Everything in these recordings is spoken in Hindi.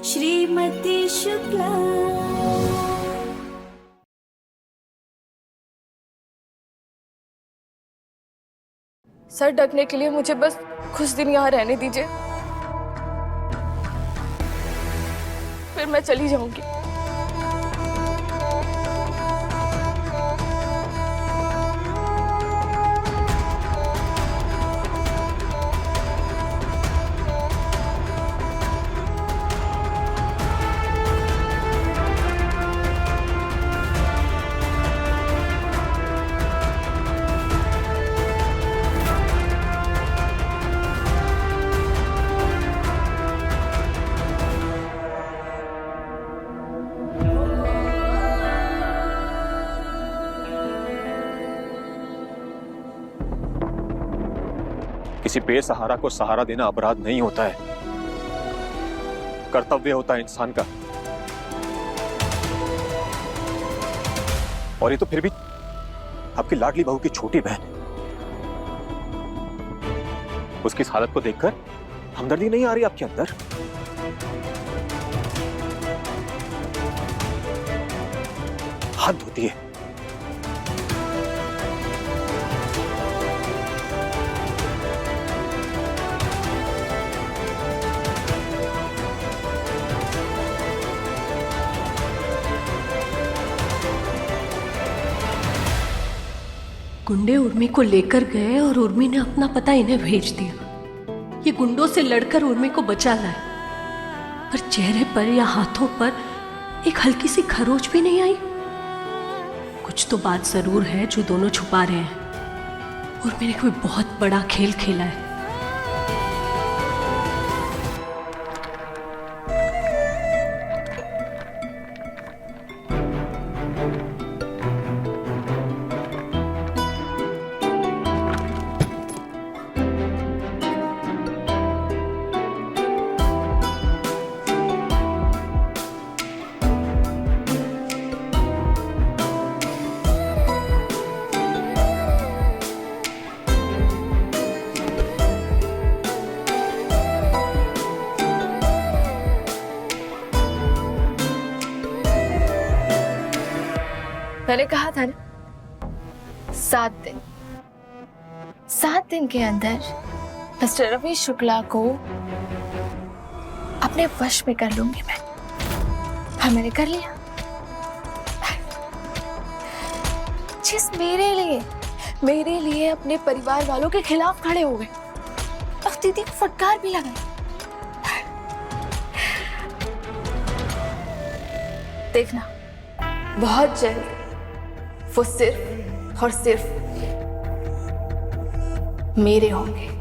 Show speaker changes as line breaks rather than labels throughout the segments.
श्रीमती शुक्ला।
सर ढकने के लिए मुझे बस कुछ दिन यहाँ रहने दीजिए, फिर मैं चली जाऊंगी।
किसी बेसहारा को सहारा देना अपराध नहीं होता है, कर्तव्य होता है इंसान का। और ये तो फिर भी आपकी लाडली बहू की छोटी बहन, उसकी इस हालत को देखकर हमदर्दी नहीं आ रही आपके अंदर? हद होती है।
गुंडे उर्मी को लेकर गए और उर्मी ने अपना पता इन्हें भेज दिया। ये गुंडों से लड़कर उर्मी को बचा लाए, पर चेहरे पर या हाथों पर एक हल्की सी खरोच भी नहीं आई। कुछ तो बात जरूर है जो दोनों छुपा रहे हैं। उर्मी ने कोई बहुत बड़ा खेल खेला है।
मैंने कहा था ना, 7 दिन के अंदर मिस्टर रवि शुक्ला को अपने वश में कर लूंगी मैं। हाँ, मैंने कर लिया। जिस मेरे लिए अपने परिवार वालों के खिलाफ खड़े हो गए और दीदी को फटकार भी लगाई। देखना, बहुत जल्द वो सिर्फ और सिर्फ मेरे होंगे।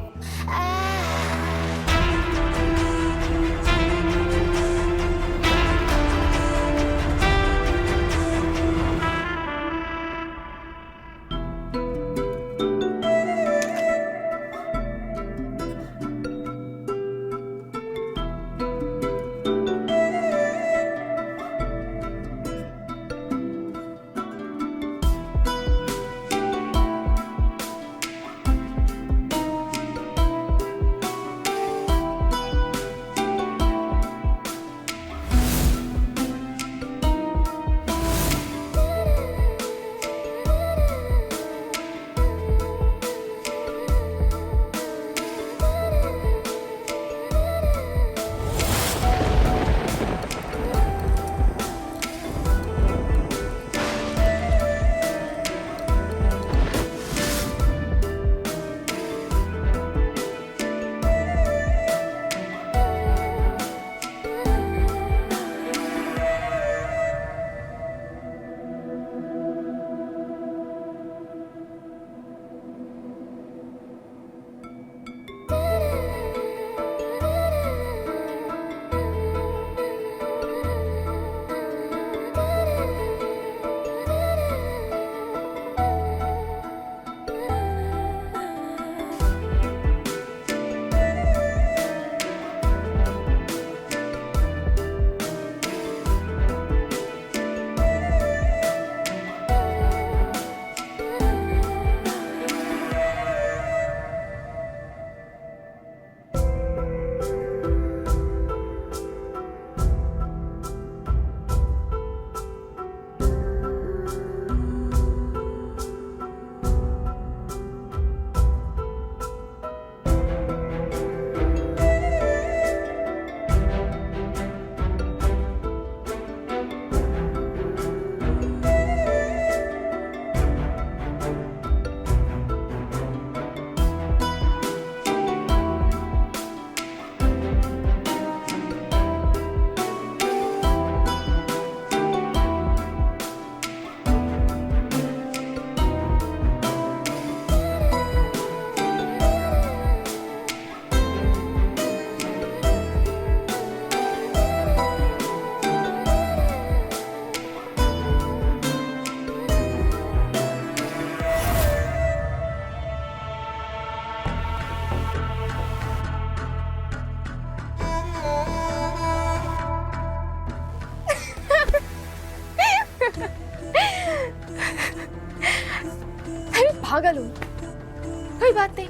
पागल हूँ। कोई बात नहीं,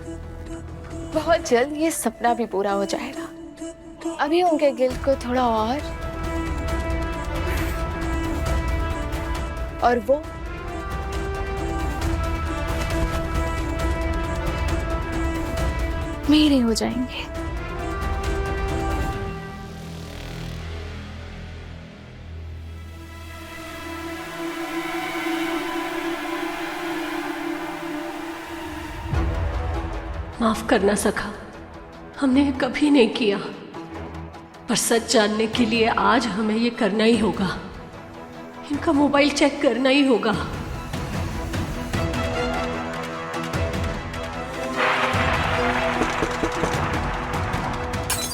बहुत जल्द ये सपना भी पूरा हो जाएगा। अभी उनके गिल्ट को थोड़ा और वो मेरे हो जाएंगे।
माफ करना सखा, हमने ये कभी नहीं किया, पर सच जानने के लिए आज हमें ये करना ही होगा। इनका मोबाइल चेक करना ही होगा।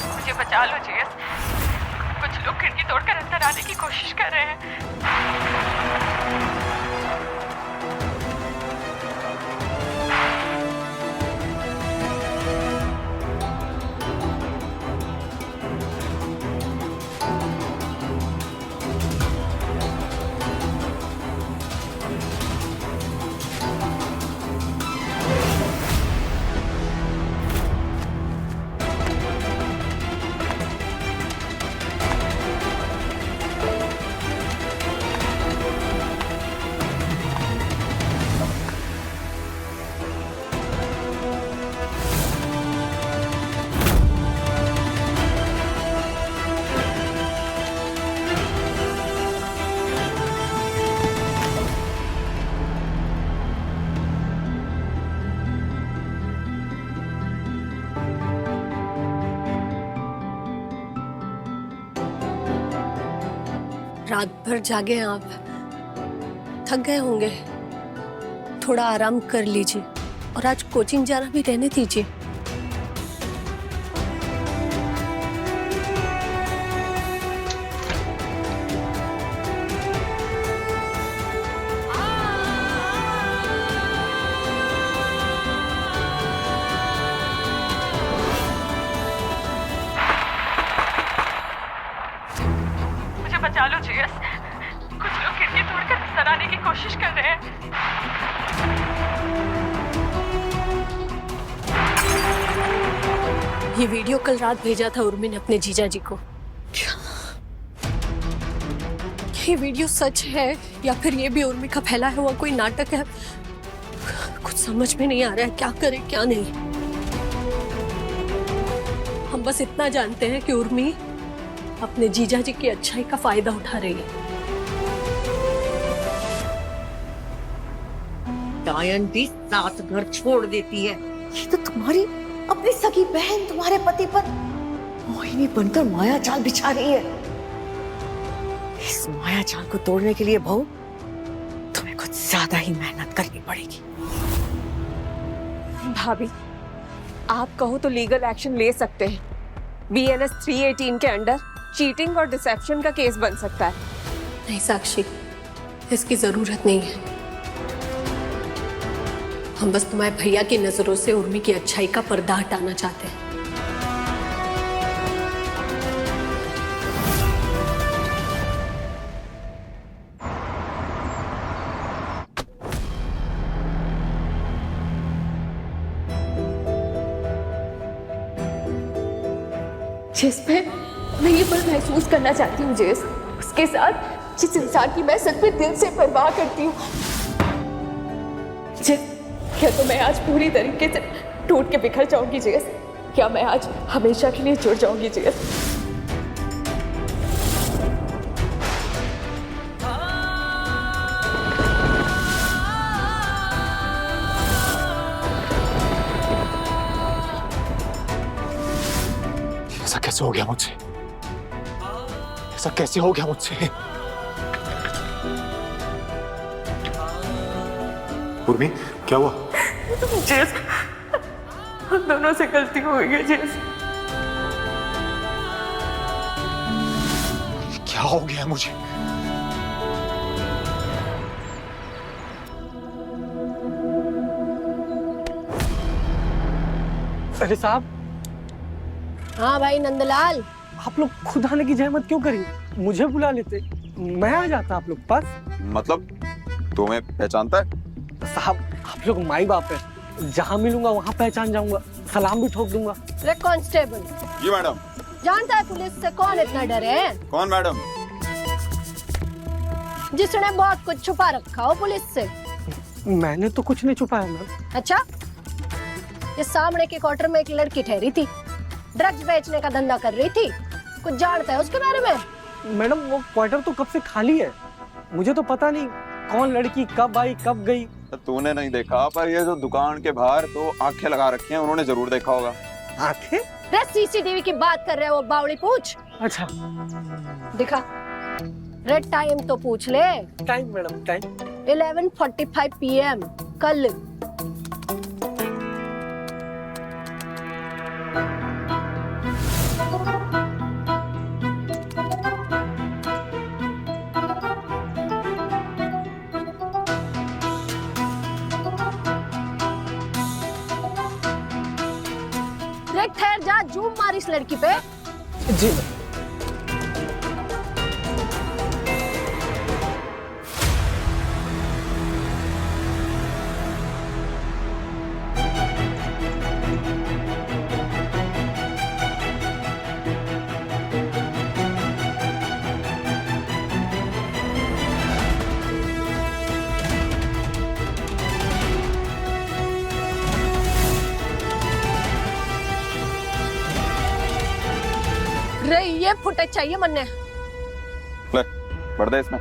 मुझे बचा लो जेस, कुछ लोग खिड़की तोड़कर अंदर आने की कोशिश कर रहे हैं।
रात भर जागे हैं आप, थक गए होंगे, थोड़ा आराम कर लीजिए और आज कोचिंग जाना भी रहने दीजिए।
मुझे बचा लो जेस, कुछ लोग खिड़की तोड़कर अंदर आने की कोशिश कर रहे हैं।
ये वीडियो कल रात भेजा था उर्मी ने अपने जीजा जी को। ये वीडियो सच है या फिर ये भी उर्मी का फैला हुआ कोई नाटक है? कुछ समझ में नहीं आ रहा है, क्या करें क्या नहीं। हम बस इतना जानते हैं कि उर्मी अपने जीजा जी की अच्छाई का फायदा उठा रही है।
डायन भी साथ घर छोड़ देती है।
ये तो तुम्हारी अपनी सगी बहन तुम्हारे पति पर मोहिनी बनकर माया जाल बिछा रही है। इस माया जाल को तोड़ने के लिए बहू तुम्हें कुछ ज्यादा ही मेहनत करनी पड़ेगी।
भाभी, आप कहो तो लीगल एक्शन ले सकते हैं। BNS 318 के अंडर चीटिंग और डिसेप्शन का केस बन सकता है।
नहीं साक्षी, इसकी जरूरत नहीं है। हम बस तुम्हारे भैया की नजरों से उर्मी की अच्छाई का पर्दा हटाना चाहते हैं।
जिस पे मैं ये पल महसूस करना चाहती हूँ जेस, उसके साथ जिस इंसान की मैं सच में दिल से परवाह करती हूँ। जेस, क्या तो मैं आज पूरी तरीके से टूट के बिखर जाऊंगी जेस? क्या मैं आज हमेशा के लिए जुड़ जाऊंगी जेस?
ऐसा कैसे हो गया मुझसे? ऐसा कैसे हो गया मुझसे? उर्मी, क्या हुआ?
जेस, हम दोनों से गलती हो गई है जेस।
क्या हो गया मुझे?
अरे साहब,
हाँ भाई नंदलाल,
आप लोग खुद आने की जहमत क्यों करी? मुझे बुला लेते, मैं आ जाता आप लोग पास।
मतलब तुम्हें पहचानता है?
साहब आप लोग माई बाप है, जहाँ मिलूंगा वहाँ पहचान जाऊंगा, सलाम भी ठोक दूंगा।
रे कांस्टेबल,
जी मैडम।
जानता है पुलिस से कौन इतना डरे है?
कौन मैडम?
जिसने बहुत कुछ छुपा रखा हो पुलिस से।
मैंने तो कुछ नहीं छुपाया मैम।
अच्छा, ये सामने के क्वार्टर में एक लड़की ठहरी थी, ड्रग्स बेचने का धंधा कर रही थी, कुछ जानता है उसके बारे में?
मैडम वो क्वार्टर तो कब से खाली है, मुझे तो पता नहीं कौन लड़की कब आई कब गई।
तूने नहीं देखा, पर ये जो दुकान के बाहर तो आंखें लगा रखी हैं, उन्होंने जरूर देखा होगा।
आंखें?
रे सीसीटीवी की बात कर रहे हो बावड़ी, पूछ।
अच्छा
दिखा, रेड टाइम तो पूछ ले।
टाइम मैडम, टाइम
11:45 PM कल। देख, ठहर जा, जूम मार इस लड़की पे।
जी।
रे ये फुटेज चाहिए मन्ने।
ले, बढ़ दे इसमें।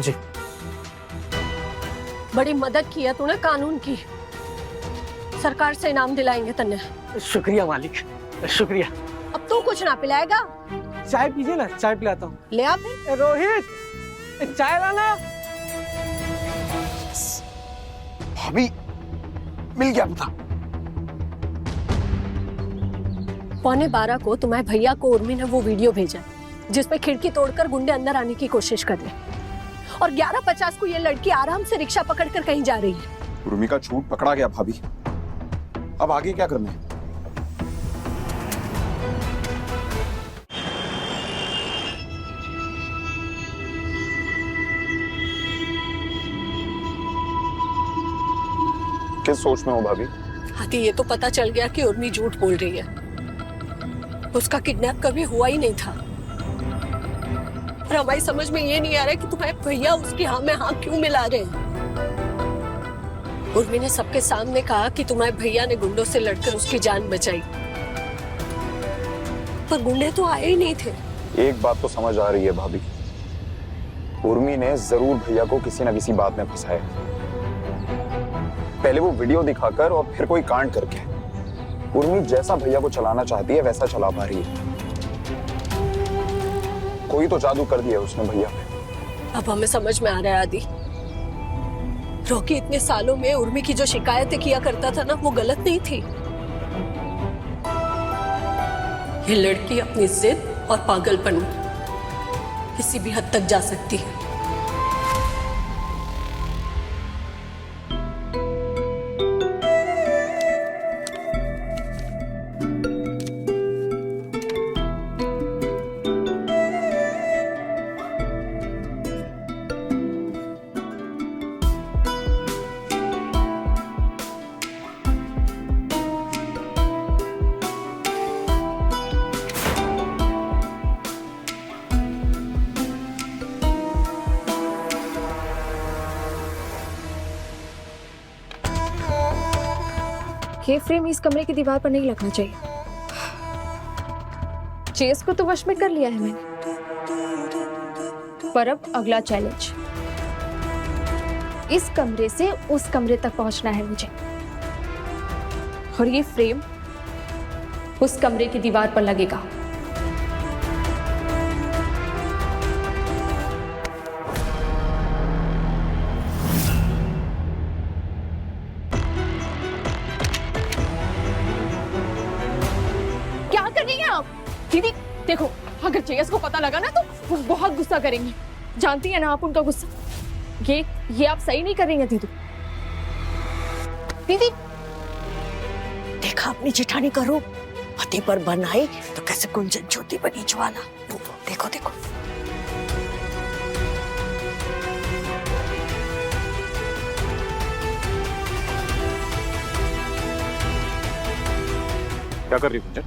जी।
बड़ी मदद की है तूने कानून की, सरकार से इनाम दिलाएंगे तन्ने।
शुक्रिया मालिक, शुक्रिया।
अब तू कुछ ना पिलाएगा?
चाय पीजिए ना, चाय पिलाता हूँ।
ले आ फिर।
रोहित, चाय लाना।
भाभी मिल गया पता।
11:15 को तुम्हारे भैया को उर्मी ने वो वीडियो भेजा जिसपे खिड़की तोड़कर गुंडे अंदर आने की कोशिश कर रहे, और 11:50 को ये लड़की आराम से रिक्शा पकड़कर कहीं जा रही है।
उर्मी का झूठ पकड़ा गया भाभी, अब आगे क्या करना है? किस सोच में हो भाभी?
हाथी, ये तो पता चल गया कि उर्मी झूठ बोल रही है, उसका किडनैप कभी हुआ ही नहीं था। और हमारी समझ में ये नहीं आ रहा कि तुम्हारे भैया उसकी हाँ में हाँ क्यों मिला रहे हैं। उर्मी ने सबके सामने कहा कि तुम्हारे भैया ने गुंडों से लड़कर उसकी जान बचाई, पर गुंडे तो आए ही नहीं थे।
एक बात तो समझ आ रही है भाभी, उर्मी ने जरूर भैया को किसी न किसी बात में फंसाया, पहले वो वीडियो दिखाकर और फिर कोई कांड करके। उर्मी जैसा भैया को चलाना चाहती है वैसा चला पा रही है। कोई तो जादू कर दिया उसने भैया पे।
अब हमें समझ में आ रहा है आदि, रॉकी इतने सालों में उर्मी की जो शिकायतें किया करता था ना, वो गलत नहीं थी। ये लड़की अपनी जिद और पागलपन किसी भी हद तक जा सकती है।
ये फ्रेम इस कमरे की दीवार पर नहीं लगना चाहिए। चेस को तो वश में कर लिया है मैंने, पर अब अगला चैलेंज, इस कमरे से उस कमरे तक पहुंचना है मुझे, और ये फ्रेम उस कमरे की दीवार पर लगेगा।
दीदी देखो, अगर जेएस को पता लगा ना तो वो बहुत गुस्सा करेंगे, जानती है ना आप उनका गुस्सा। ये आप सही नहीं कर रही हैं दीदी।
दीदी देखा अपनी जेठानी का रूप, पति पर बनाई तो कैसे कुंजन ज्योति बनी ज्वाला। देखो देखो।
क्या कर रही है कुंजन?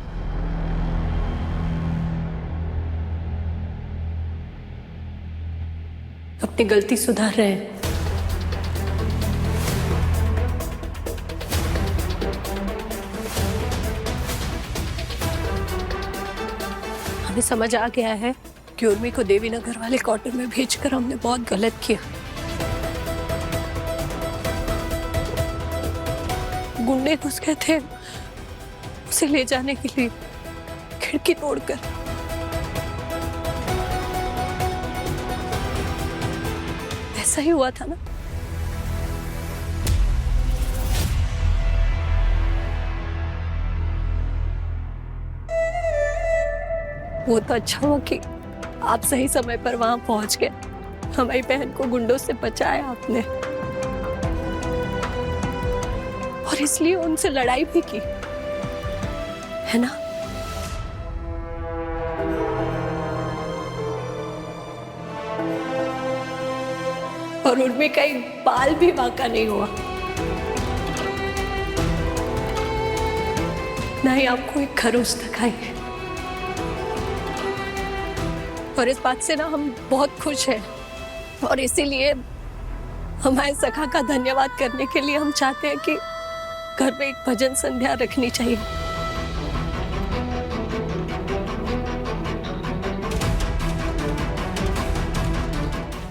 अपनी गलती सुधार रहे हैं। हमें समझ आ गया है कि उर्मी को देवी नगर वाले क्वार्टर में भेजकर हमने बहुत गलत किया। गुंडे घुस गए थे उसे ले जाने के लिए, खिड़की तोड़कर। ऐसा ही हुआ था ना? वो तो अच्छा हुआ कि आप सही समय पर वहां पहुंच गए। हमारी बहन को गुंडों से बचाया आपने, और इसलिए उनसे लड़ाई भी की, है ना? और उर्मी का एक बाल भी बांका नहीं हुआ, ना ही आपको एक खरोच तक आई। और इस बात से ना हम बहुत खुश हैं, और इसीलिए हमारे सखा का धन्यवाद करने के लिए हम चाहते हैं कि घर में एक भजन संध्या रखनी चाहिए।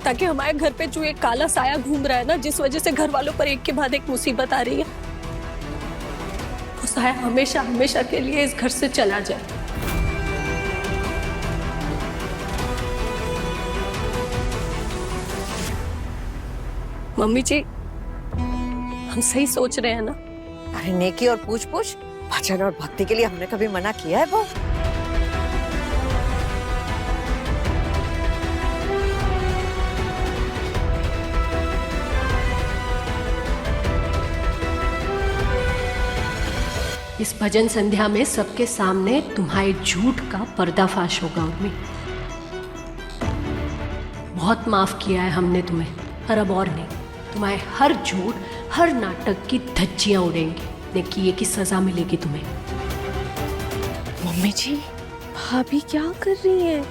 ताकि हमारे घर पे जो एक काला साया घूम रहा है ना, जिस वजह से घर वालों पर एक के बाद एक मुसीबत आ रही है, वो साया हमेशा हमेशा के लिए इस घर से चला जाए। मम्मी जी, हम सही सोच रहे हैं ना?
अरे नेकी और पूछ पूछ, भजन और भक्ति के लिए हमने कभी मना किया है? वो
इस भजन संध्या में सबके सामने तुम्हारे झूठ का पर्दाफाश होगा उर्मी। बहुत माफ किया है हमने तुम्हें, पर अब और नहीं। तुम्हारे हर झूठ, हर नाटक की धज्जियां उड़ेंगी, नेकी की सजा मिलेगी तुम्हें।
मम्मी जी, भाभी क्या कर रही है?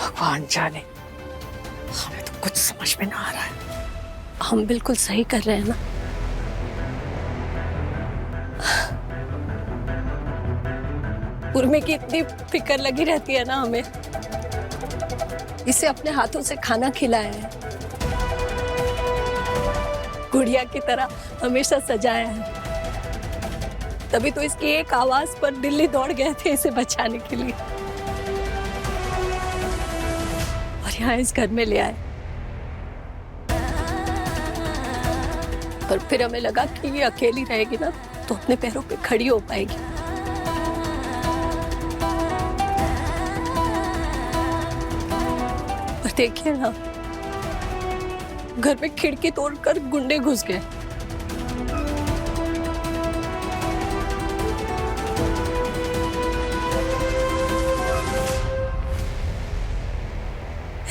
भगवान जाने, हमें तो कुछ समझ में ना आ रहा है।
हम बिल्कुल सही कर रहे हैं ना? उर्मी की इतनी फिक्र लगी रहती है ना हमें। इसे अपने हाथों से खाना खिलाया है, गुड़िया की तरह हमेशा सजाया है। तभी तो इसकी एक आवाज पर दिल्ली दौड़ गए थे इसे बचाने के लिए, और यहाँ इस घर में ले आए। पर फिर हमें लगा कि ये अकेली रहेगी ना तो अपने पैरों पे खड़ी हो पाएगी। पर देखिए ना, घर में खिड़की तोड़कर गुंडे घुस गए।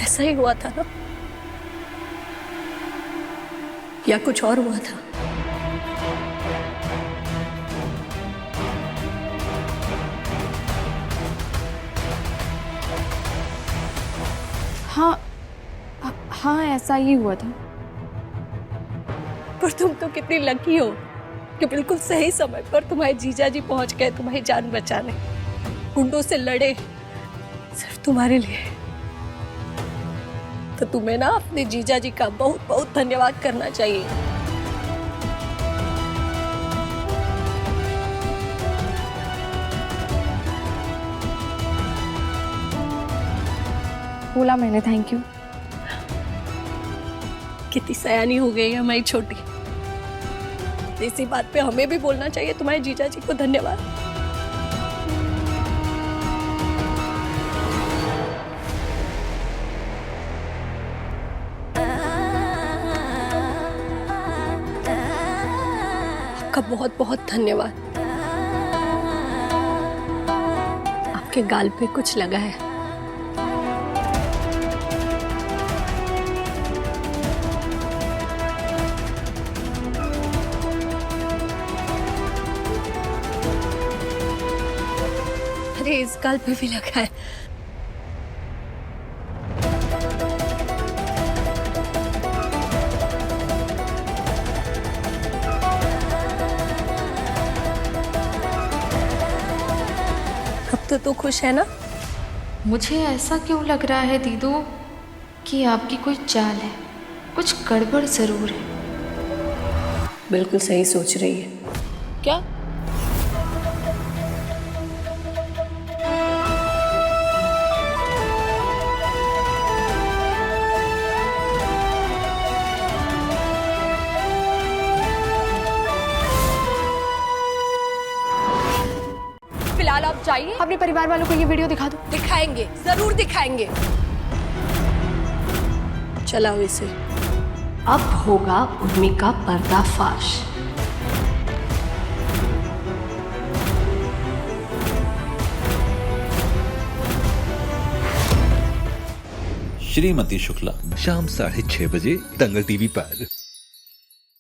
ऐसा ही हुआ था ना, या कुछ और हुआ था?
हाँ, ऐसा ही हुआ था।
पर तुम तो कितनी लकी हो कि बिल्कुल सही समय पर तुम्हारे जीजा जी पहुंच गए तुम्हारी जान बचाने, गुंडों से लड़े सिर्फ तुम्हारे लिए। तो तुम्हें ना अपने जीजा जी का बहुत बहुत धन्यवाद करना चाहिए।
बोला मैंने थैंक यू।
कितनी सयानी हो गई है हमारी छोटी। इसी बात पे हमें भी बोलना चाहिए तुम्हारे जीजा जी को धन्यवाद। आपका बहुत बहुत धन्यवाद।
आपके गाल पे कुछ लगा है। अरे इस गाल पे भी लगा है। अब तो तू खुश है ना?
मुझे ऐसा क्यों लग रहा है दीदू कि आपकी कोई चाल है, कुछ गड़बड़ जरूर है।
बिल्कुल सही सोच रही है।
क्या? फिलहाल आप जाइए,
अपने परिवार वालों को ये वीडियो दिखा दो।
दिखाएंगे, जरूर दिखाएंगे। चलाओ इसे।
अब होगा उर्मी का पर्दाफाश।
श्रीमती शुक्ला शाम 6:30 बजे दंगल टीवी पर।